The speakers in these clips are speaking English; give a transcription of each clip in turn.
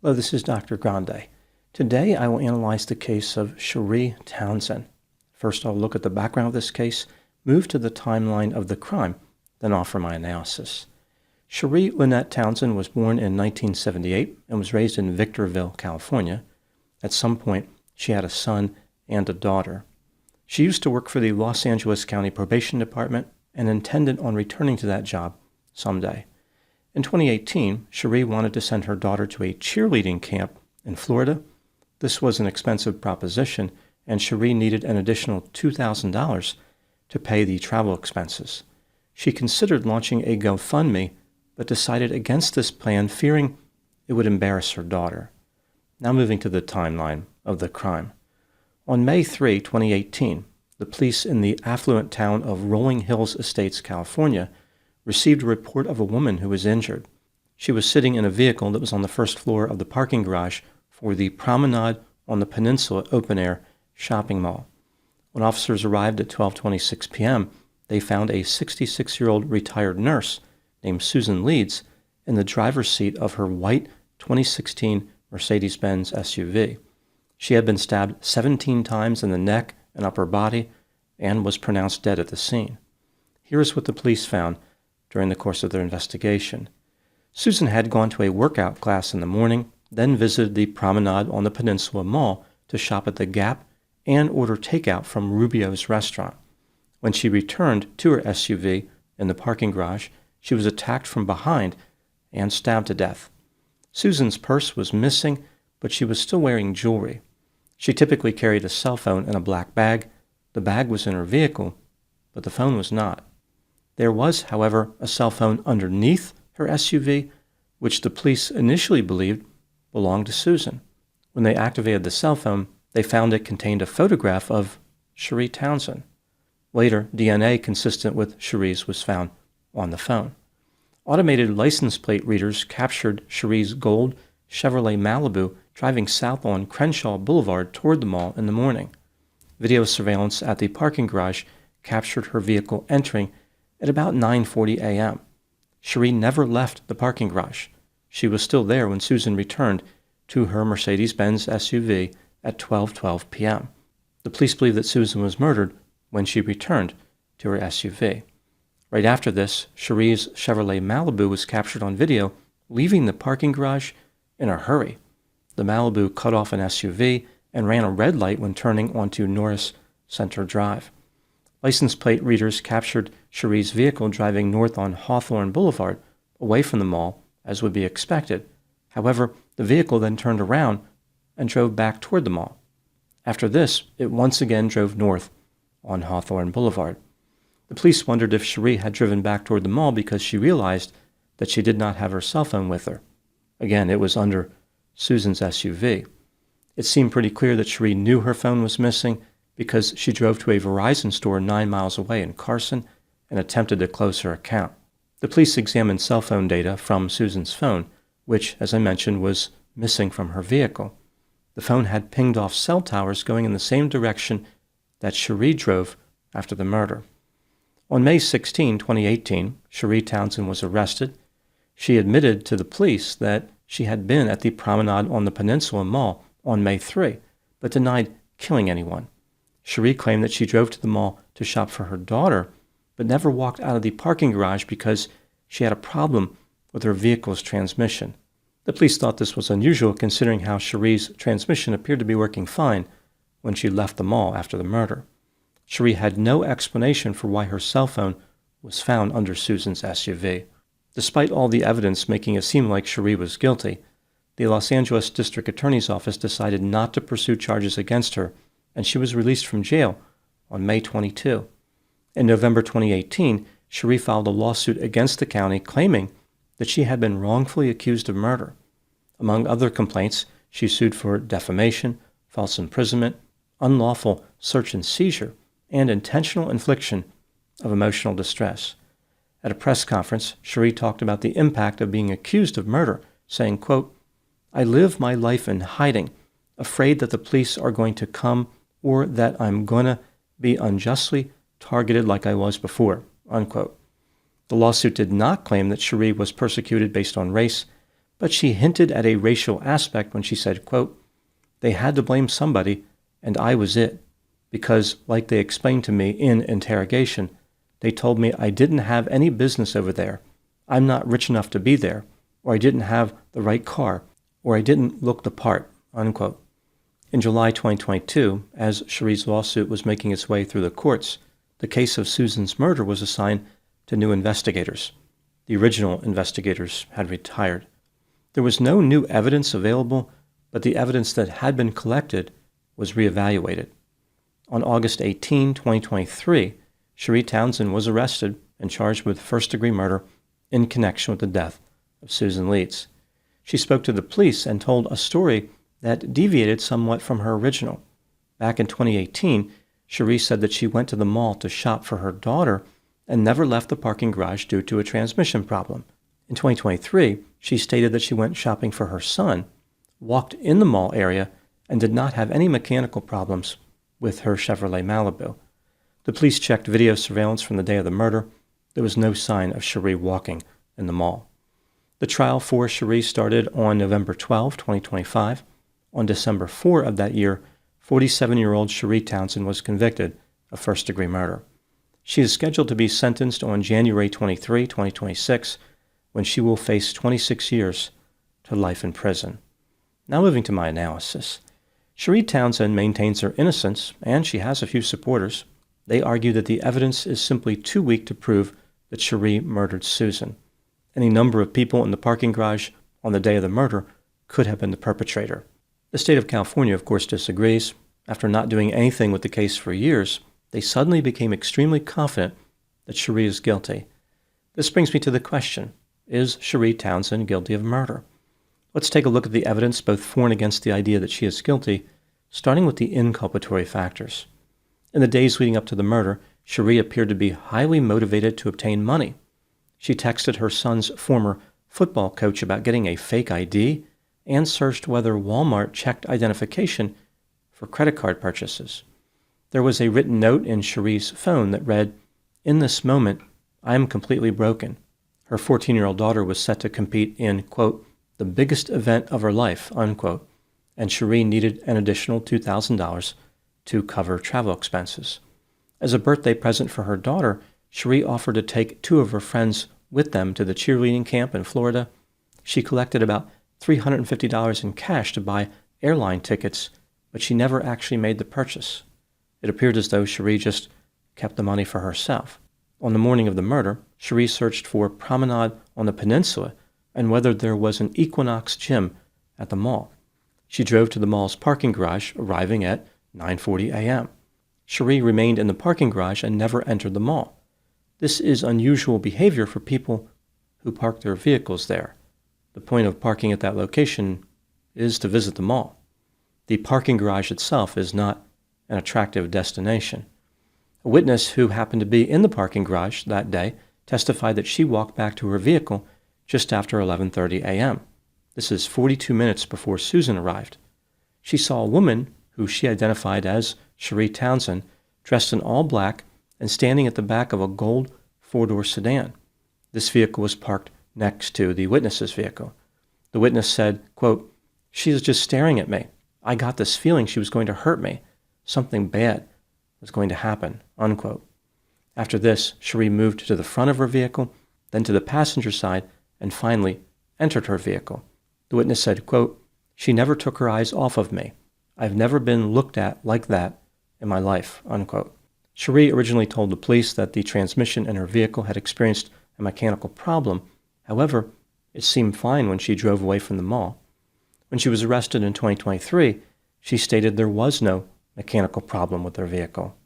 Hello, this is Dr. Grande. Today I will analyze the case of Cherie Townsend. First, I'll look at the background of this case, move to the timeline of the crime, then offer my analysis. Cherie Lynette Townsend was born in 1978 and was raised in Victorville, California. At some point, she had a son and a daughter. She used to work for the Los Angeles County Probation Department and intended on returning to that job someday. In 2018, Cherie wanted to send her daughter to a cheerleading camp in Florida. This was an expensive proposition, and Cherie needed an additional $2,000 to pay the travel expenses. She considered launching a GoFundMe, but decided against this plan, fearing it would embarrass her daughter. Now moving to the timeline of the crime. On May 3, 2018, the police in the affluent town of Rolling Hills Estates, California, received a report of a woman who was injured. She was sitting in a vehicle that was on the first floor of the parking garage for the Promenade on the Peninsula open-air shopping mall. When officers arrived at 12:26 p.m., they found a 66-year-old retired nurse named Susan Leeds in the driver's seat of her white 2016 Mercedes-Benz SUV. She had been stabbed 17 times in the neck and upper body and was pronounced dead at the scene. Here is what the police found during the course of their investigation. Susan had gone to a workout class in the morning, then visited the Promenade on the Peninsula Mall to shop at the Gap and order takeout from Rubio's restaurant. When she returned to her SUV in the parking garage, she was attacked from behind and stabbed to death. Susan's purse was missing, but she was still wearing jewelry. She typically carried a cell phone in a black bag. The bag was in her vehicle, but the phone was not. There was, however, a cell phone underneath her SUV, which the police initially believed belonged to Susan. When they activated the cell phone, they found it contained a photograph of Cherie Townsend. Later, DNA consistent with Cherie's was found on the phone. Automated license plate readers captured Cherie's gold Chevrolet Malibu driving south on Crenshaw Boulevard toward the mall in the morning. Video surveillance at the parking garage captured her vehicle entering at about 9:40 a.m. Cherie never left the parking garage. She was still there when Susan returned to her Mercedes-Benz SUV at 12:12 p.m. The police believe that Susan was murdered when she returned to her SUV. Right after this, Cherie's Chevrolet Malibu was captured on video leaving the parking garage in a hurry. The Malibu cut off an SUV and ran a red light when turning onto Norris Center Drive. License plate readers captured Cherie's vehicle driving north on Hawthorne Boulevard, away from the mall, as would be expected. However, the vehicle then turned around and drove back toward the mall. After this, it once again drove north on Hawthorne Boulevard. The police wondered if Cherie had driven back toward the mall because she realized that she did not have her cell phone with her. Again, it was under Susan's SUV. It seemed pretty clear that Cherie knew her phone was missing because she drove to a Verizon store 9 miles away in Carson and attempted to close her account. The police examined cell phone data from Susan's phone, which, as I mentioned, was missing from her vehicle. The phone had pinged off cell towers going in the same direction that Cherie drove after the murder. On May 16, 2018, Cherie Townsend was arrested. She admitted to the police that she had been at the Promenade on the Peninsula Mall on May 3, but denied killing anyone. Cherie claimed that she drove to the mall to shop for her daughter, but never walked out of the parking garage because she had a problem with her vehicle's transmission. The police thought this was unusual considering how Cherie's transmission appeared to be working fine when she left the mall after the murder. Cherie had no explanation for why her cell phone was found under Susan's SUV. Despite all the evidence making it seem like Cherie was guilty, the Los Angeles District Attorney's Office decided not to pursue charges against her, and she was released from jail on May 22. In November 2018, Cherie filed a lawsuit against the county claiming that she had been wrongfully accused of murder. Among other complaints, she sued for defamation, false imprisonment, unlawful search and seizure, and intentional infliction of emotional distress. At a press conference, Cherie talked about the impact of being accused of murder, saying, quote, "I live my life in hiding, afraid that the police are going to come or that I'm gonna be unjustly targeted like I was before," unquote. The lawsuit did not claim that Cherie was persecuted based on race, but she hinted at a racial aspect when she said, quote, "They had to blame somebody, and I was it, because, like they explained to me in interrogation, they told me I didn't have any business over there, I'm not rich enough to be there, or I didn't have the right car, or I didn't look the part," unquote. In July 2022, as Cherie's lawsuit was making its way through the courts, the case of Susan's murder was assigned to new investigators. The original investigators had retired. There was no new evidence available, but the evidence that had been collected was reevaluated. On August 18, 2023, Cherie Townsend was arrested and charged with first-degree murder in connection with the death of Susan Leeds. She spoke to the police and told a story that deviated somewhat from her original. Back in 2018, Cherie said that she went to the mall to shop for her daughter and never left the parking garage due to a transmission problem. In 2023, she stated that she went shopping for her son, walked in the mall area, and did not have any mechanical problems with her Chevrolet Malibu. The police checked video surveillance from the day of the murder. There was no sign of Cherie walking in the mall. The trial for Cherie started on November 12, 2025. On December 4 of that year, 47-year-old Cherie Townsend was convicted of first-degree murder. She is scheduled to be sentenced on January 23, 2026, when she will face 26 years to life in prison. Now moving to my analysis. Cherie Townsend maintains her innocence, and she has a few supporters. They argue that the evidence is simply too weak to prove that Cherie murdered Susan. Any number of people in the parking garage on the day of the murder could have been the perpetrator. The state of California, of course, disagrees. After not doing anything with the case for years, they suddenly became extremely confident that Cherie is guilty. This brings me to the question, is Cherie Townsend guilty of murder? Let's take a look at the evidence both for and against the idea that she is guilty, starting with the inculpatory factors. In the days leading up to the murder, Cherie appeared to be highly motivated to obtain money. She texted her son's former football coach about getting a fake ID and searched whether Walmart checked identification for credit card purchases. There was a written note in Cherie's phone that read, "In this moment, I am completely broken." Her 14-year-old daughter was set to compete in, quote, "the biggest event of her life," unquote, and Cherie needed an additional $2,000 to cover travel expenses. As a birthday present for her daughter, Cherie offered to take two of her friends with them to the cheerleading camp in Florida. She collected about $350 in cash to buy airline tickets, but she never actually made the purchase. It appeared as though Cherie just kept the money for herself. On the morning of the murder, Cherie searched for Promenade on the Peninsula and whether there was an Equinox gym at the mall. She drove to the mall's parking garage, arriving at 9:40 a.m. Cherie remained in the parking garage and never entered the mall. This is unusual behavior for people who park their vehicles there. The point of parking at that location is to visit the mall. The parking garage itself is not an attractive destination. A witness who happened to be in the parking garage that day testified that she walked back to her vehicle just after 11:30 a.m. This is 42 minutes before Susan arrived. She saw a woman who she identified as Cherie Townsend, dressed in all black and standing at the back of a gold four-door sedan. This vehicle was parked next to the witness's vehicle. The witness said, quote, "She was just staring at me. I got this feeling she was going to hurt me. Something bad was going to happen," unquote. After this, Cherie moved to the front of her vehicle, then to the passenger side, and finally entered her vehicle. The witness said, quote, "She never took her eyes off of me. I've never been looked at like that in my life," unquote. Cherie originally told the police that the transmission in her vehicle had experienced a mechanical problem. However, it seemed fine when she drove away from the mall. When she was arrested in 2023, she stated there was no mechanical problem with her vehicle.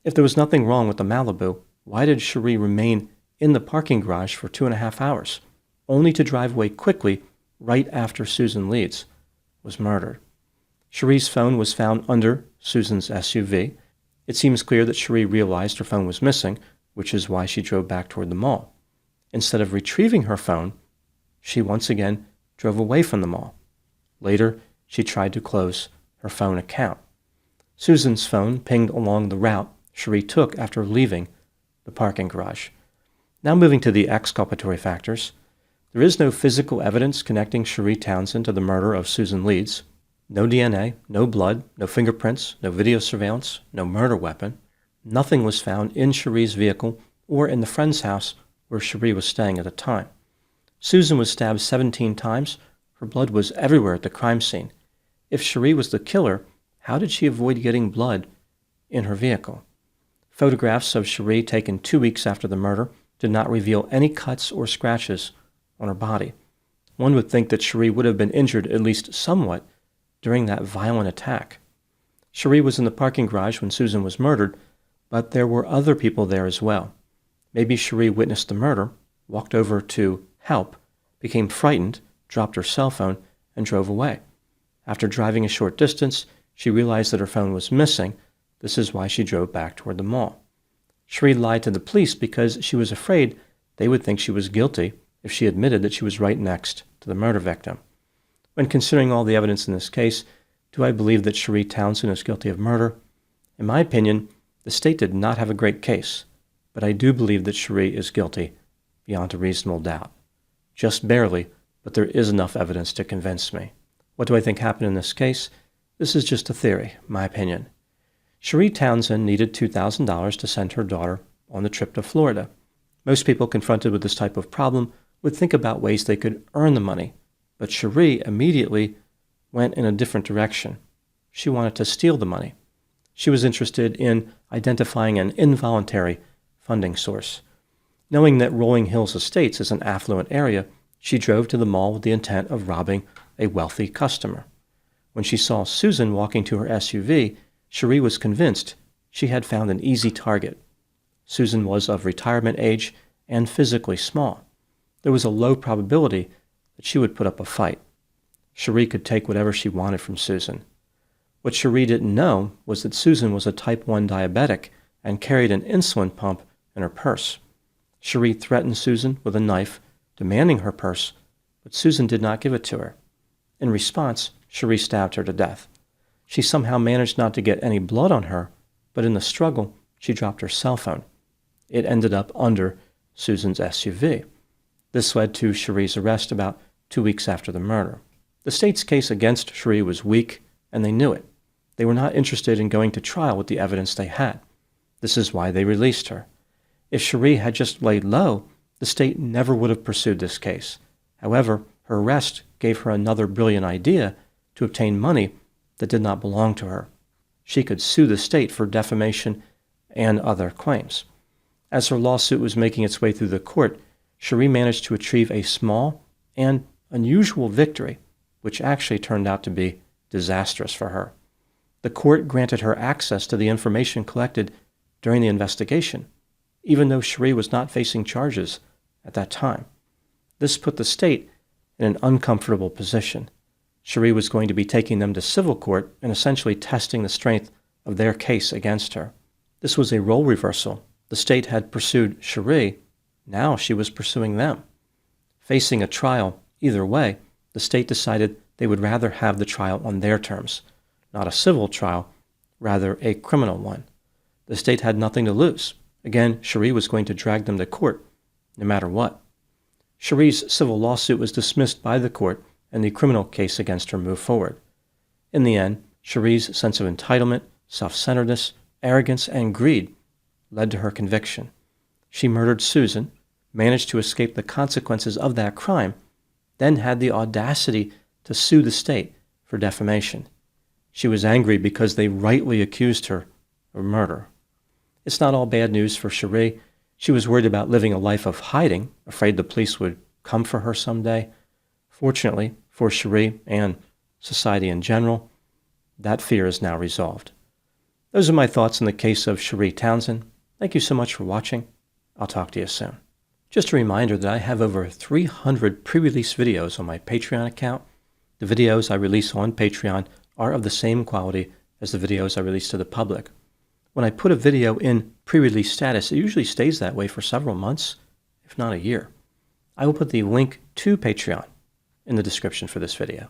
If there was nothing wrong with the Malibu, why did Cherie remain in the parking garage for 2.5 hours, only to drive away quickly right after Susan Leeds was murdered? Cherie's phone was found under Susan's SUV. It seems clear that Cherie realized her phone was missing, which is why she drove back toward the mall. Instead of retrieving her phone, she once again drove away from the mall. Later, she tried to close her phone account. Susan's phone pinged along the route Cherie took after leaving the parking garage. Now moving to the exculpatory factors. There is no physical evidence connecting Cherie Townsend to the murder of Susan Leeds. No DNA, no blood, no fingerprints, no video surveillance, no murder weapon. Nothing was found in Cherie's vehicle or in the friend's house where Cherie was staying at the time. Susan was stabbed 17 times. Her blood was everywhere at the crime scene. If Cherie was the killer, how did she avoid getting blood in her vehicle? Photographs of Cherie taken 2 weeks after the murder did not reveal any cuts or scratches on her body. One would think that Cherie would have been injured at least somewhat during that violent attack. Cherie was in the parking garage when Susan was murdered, but there were other people there as well. Maybe Cherie witnessed the murder, walked over to help, became frightened, dropped her cell phone, and drove away. After driving a short distance, she realized that her phone was missing. This is why she drove back toward the mall. Cherie lied to the police because she was afraid they would think she was guilty if she admitted that she was right next to the murder victim. When considering all the evidence in this case, do I believe that Cherie Townsend is guilty of murder? In my opinion, the state did not have a great case, but I do believe that Cherie is guilty beyond a reasonable doubt. Just barely, but there is enough evidence to convince me. What do I think happened in this case? This is just a theory, my opinion. Cherie Townsend needed $2,000 to send her daughter on the trip to Florida. Most people confronted with this type of problem would think about ways they could earn the money, but Cherie immediately went in a different direction. She wanted to steal the money. She was interested in identifying an involuntary funding source. Knowing that Rolling Hills Estates is an affluent area, she drove to the mall with the intent of robbing a wealthy customer. When she saw Susan walking to her SUV, Cherie was convinced she had found an easy target. Susan was of retirement age and physically small. There was a low probability that she would put up a fight. Cherie could take whatever she wanted from Susan. What Cherie didn't know was that Susan was a type 1 diabetic and carried an insulin pump in her purse. Cherie threatened Susan with a knife, demanding her purse, but Susan did not give it to her. In response, Cherie stabbed her to death. She somehow managed not to get any blood on her, but in the struggle, she dropped her cell phone. It ended up under Susan's SUV. This led to Cherie's arrest about 2 weeks after the murder. The state's case against Cherie was weak, and they knew it. They were not interested in going to trial with the evidence they had. This is why they released her. If Cherie had just laid low, the state never would have pursued this case. However, her arrest gave her another brilliant idea to obtain money that did not belong to her. She could sue the state for defamation and other claims. As her lawsuit was making its way through the court, Cherie managed to achieve a small and unusual victory, which actually turned out to be disastrous for her. The court granted her access to the information collected during the investigation, even though Cherie was not facing charges at that time. This put the state in an uncomfortable position. Cherie was going to be taking them to civil court and essentially testing the strength of their case against her. This was a role reversal. The state had pursued Cherie. Now she was pursuing them. Facing a trial either way, the state decided they would rather have the trial on their terms, not a civil trial, rather a criminal one. The state had nothing to lose. Again, Cherie was going to drag them to court, no matter what. Cherie's civil lawsuit was dismissed by the court, and the criminal case against her moved forward. In the end, Cherie's sense of entitlement, self-centeredness, arrogance, and greed led to her conviction. She murdered Susan, managed to escape the consequences of that crime, then had the audacity to sue the state for defamation. She was angry because they rightly accused her of murder. It's not all bad news for Cherie. She was worried about living a life of hiding, afraid the police would come for her someday. Fortunately for Cherie and society in general, that fear is now resolved. Those are my thoughts on the case of Cherie Townsend. Thank you so much for watching. I'll talk to you soon. Just a reminder that I have over 300 pre-release videos on my Patreon account. The videos I release on Patreon are of the same quality as the videos I release to the public. When I put a video in pre-release status, it usually stays that way for several months, if not a year. I will put the link to Patreon in the description for this video.